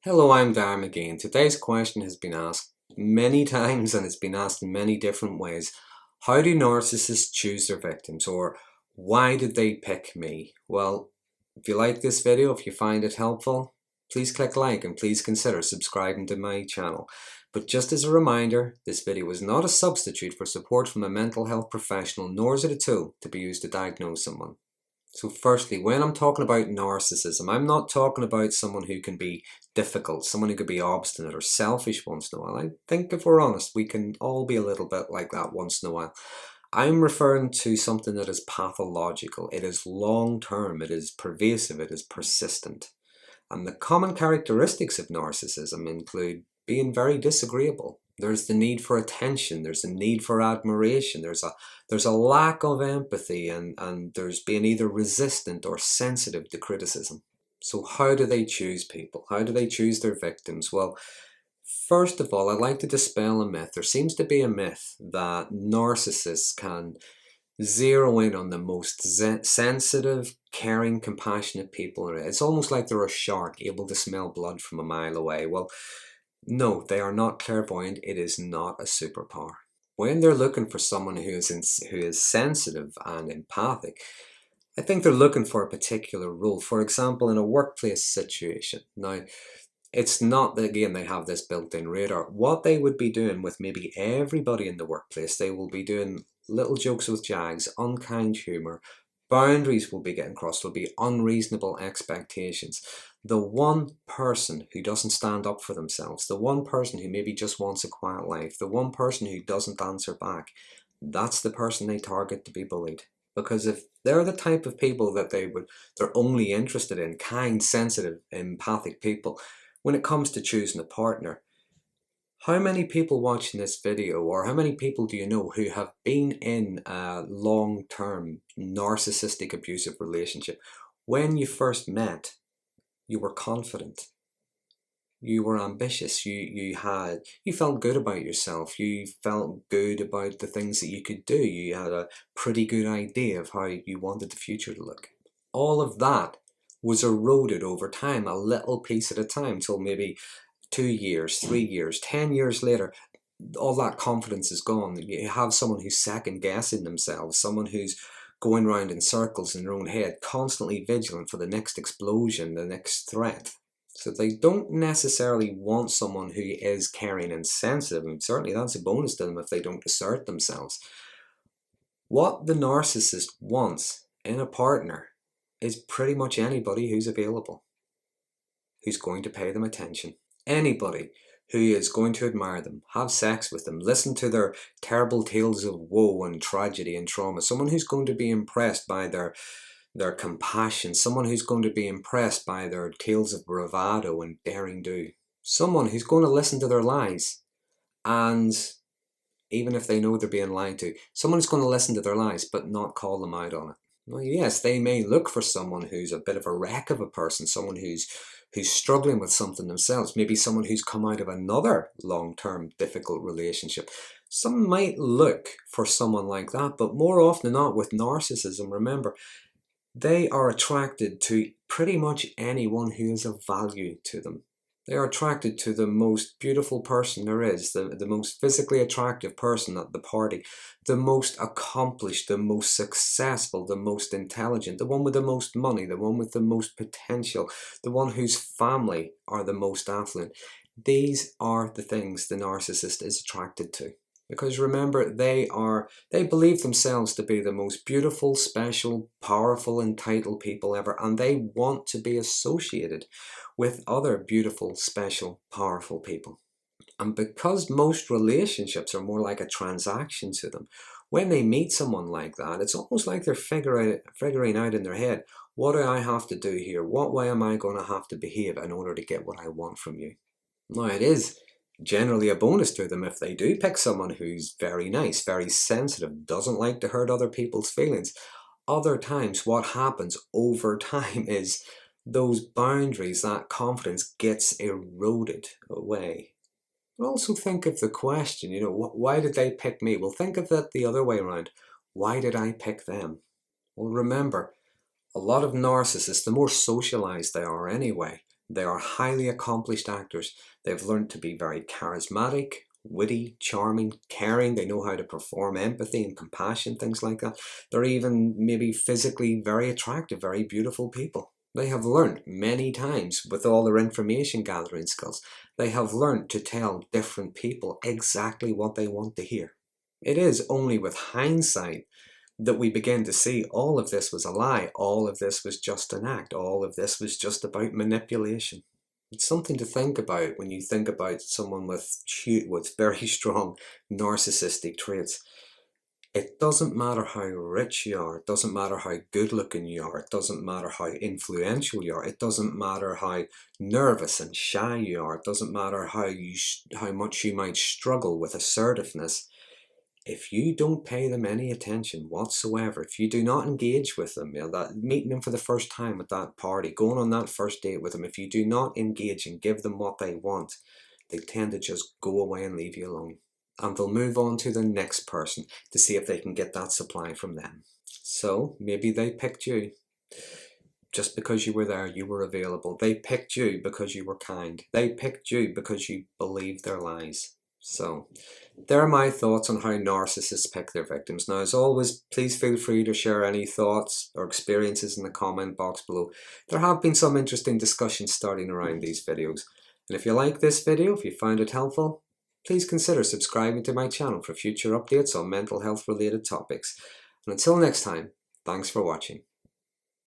Hello, I'm Darren Magee, and today's question has been asked many times and it's been asked in many different ways. How do narcissists choose their victims, or why did they pick me? Well, if you like this video, if you find it helpful, please click like and please consider subscribing to my channel. But just as a reminder, this video is not a substitute for support from a mental health professional, nor is it a tool to be used to diagnose someone. So firstly, when I'm talking about narcissism, I'm not talking about someone who can be difficult, someone who could be obstinate or selfish once in a while. I think if we're honest, we can all be a little bit like that once in a while. I'm referring to something that is pathological. It is long-term, it is pervasive, it is persistent. And the common characteristics of narcissism include being very disagreeable. There's the need for attention, there's a need for admiration, there's a lack of empathy, and there's being either resistant or sensitive to criticism. So how do they choose people? How do they choose their victims? Well, first of all, I'd like to dispel a myth. There seems to be a myth that narcissists can zero in on the most sensitive, caring, compassionate people. It's almost like they're a shark able to smell blood from a mile away. Well, no, they are not clairvoyant. It is not a superpower. When they're looking for someone who is sensitive and empathic, I think they're looking for a particular role. For example, in a workplace situation. Now, it's not that, again, they have this built-in radar. What they would be doing with maybe everybody in the workplace, they will be doing little jokes with jags, unkind humour, boundaries will be getting crossed, there'll be unreasonable expectations. The one person who doesn't stand up for themselves, the one person who maybe just wants a quiet life, the one person who doesn't answer back, that's the person they target to be bullied. Because if they're the type of people that they're only interested in, kind, sensitive, empathic people, when it comes to choosing a partner, how many people watching this video, or how many people do you know who have been in a long-term narcissistic abusive relationship? When you first met, you were confident, you were ambitious, you felt good about yourself, you felt good about the things that you could do, you had a pretty good idea of how you wanted the future to look. All of that was eroded over time, a little piece at a time, till maybe 2 years, 3 years, 10 years later, all that confidence is gone. You have someone who's second guessing themselves, someone who's going round in circles in their own head, constantly vigilant for the next explosion, the next threat. So they don't necessarily want someone who is caring and sensitive, and certainly that's a bonus to them if they don't assert themselves. What the narcissist wants in a partner is pretty much anybody who's available, who's going to pay them attention. Anybody who is going to admire them, have sex with them, listen to their terrible tales of woe and tragedy and trauma. Someone who's going to be impressed by their compassion. Someone who's going to be impressed by their tales of bravado and daring do. Someone who's going to listen to their lies, and even if they know they're being lied to, someone who's going to listen to their lies but not call them out on it. Well, yes, they may look for someone who's a bit of a wreck of a person, someone who's struggling with something themselves, maybe someone who's come out of another long-term difficult relationship. Some might look for someone like that, but more often than not with narcissism, remember, they are attracted to pretty much anyone who is of value to them. They are attracted to the most beautiful person there is, the most physically attractive person at the party, the most accomplished, the most successful, the most intelligent, the one with the most money, the one with the most potential, the one whose family are the most affluent. These are the things the narcissist is attracted to. Because remember, they believe themselves to be the most beautiful, special, powerful, entitled people ever, and they want to be associated with other beautiful, special, powerful people. And because most relationships are more like a transaction to them, when they meet someone like that, it's almost like they're figuring out in their head, what do I have to do here? What way am I going to have to behave in order to get what I want from you? Now, it is generally a bonus to them if they do pick someone who's very nice, very sensitive, doesn't like to hurt other people's feelings. Other times, what happens over time is those boundaries, that confidence gets eroded away. But also think of the question, why did they pick me? Well, think of that the other way around. Why did I pick them? Well, remember, a lot of narcissists, the more socialized they are anyway, They are highly accomplished actors. They've learned to be very charismatic, witty, charming, caring. They know how to perform empathy and compassion, things like that. They're even maybe physically very attractive, very beautiful people. They have learned many times with all their information gathering skills, they have learned to tell different people exactly what they want to hear. It is only with hindsight that we begin to see all of this was a lie, all of this was just an act, all of this was just about manipulation. It's something to think about when you think about someone with very strong narcissistic traits. It doesn't matter how rich you are, it doesn't matter how good looking you are, it doesn't matter how influential you are, it doesn't matter how nervous and shy you are, it doesn't matter how much you might struggle with assertiveness. If you don't pay them any attention whatsoever, if you do not engage with them, that meeting them for the first time at that party, going on that first date with them, if you do not engage and give them what they want, they tend to just go away and leave you alone. And they'll move on to the next person to see if they can get that supply from them. So maybe they picked you just because you were there, you were available. They picked you because you were kind. They picked you because you believed their lies. So there are my thoughts on how narcissists pick their victims. Now, as always, please feel free to share any thoughts or experiences in the comment box below. There have been some interesting discussions starting around these videos. And if you like this video, if you found it helpful, please consider subscribing to my channel for future updates on mental health related topics. And until next time, thanks for watching.